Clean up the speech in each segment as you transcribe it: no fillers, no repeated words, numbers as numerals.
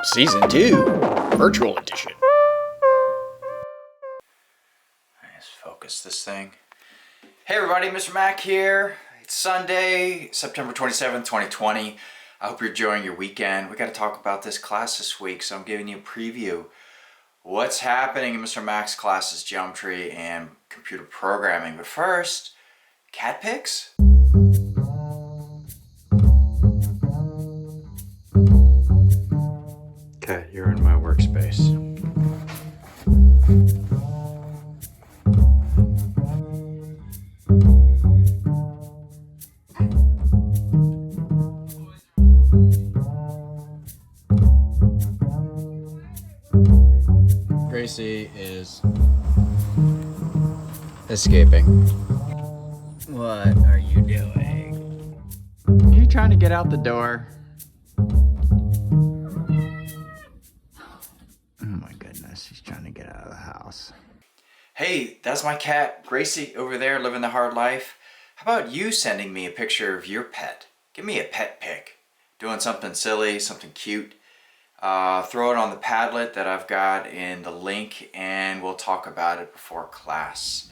Season 2, Virtual Edition. Let's focus this thing. Hey everybody, Mr. Mac here. It's Sunday, September 27th, 2020. I hope you're enjoying your weekend. We got to talk about this class this week, so I'm giving you a preview. What's happening in Mr. Mac's classes, geometry and computer programming. But first, cat pics? Okay, you're in my workspace. Gracie is escaping. What are you doing? Are you trying to get out the door? Oh my goodness, she's trying to get out of the house. Hey, that's my cat, Gracie, over there living the hard life. How about you sending me a picture of your pet? Give me a pet pic. Doing something silly, something cute. Throw it on the Padlet that I've got in the link and we'll talk about it before class.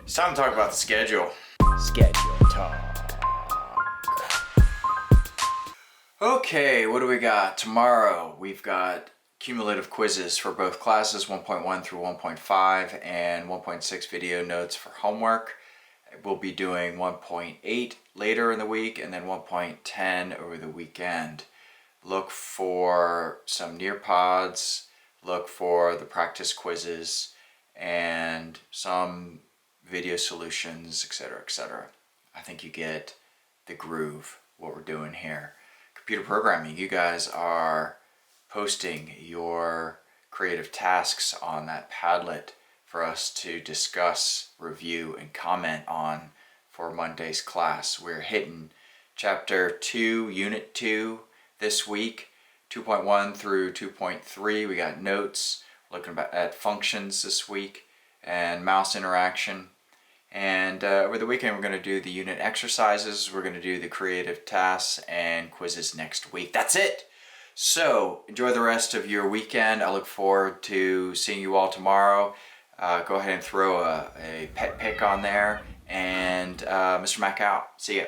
It's time to talk about the schedule. Schedule talk. Okay, what do we got? Tomorrow we've got cumulative quizzes for both classes, 1.1 through 1.5 and 1.6 video notes for homework. We'll be doing 1.8 later in the week and then 1.10 over the weekend. Look for some Nearpods, look for the practice quizzes and some video solutions, etc., etc. I think you get the groove, what we're doing here. Computer programming, you guys are posting your creative tasks on that Padlet for us to discuss, review, and comment on for Monday's class. We're hitting Chapter 2, Unit 2 this week, 2.1 through 2.3. We got notes, looking at functions this week, and mouse interaction. And over the weekend we're going to do the unit exercises, we're going to do the creative tasks and quizzes next week. That's it! So, enjoy the rest of your weekend. I look forward to seeing you all tomorrow. Go ahead and throw a pet pic on there. And Mr. Mac out. See ya.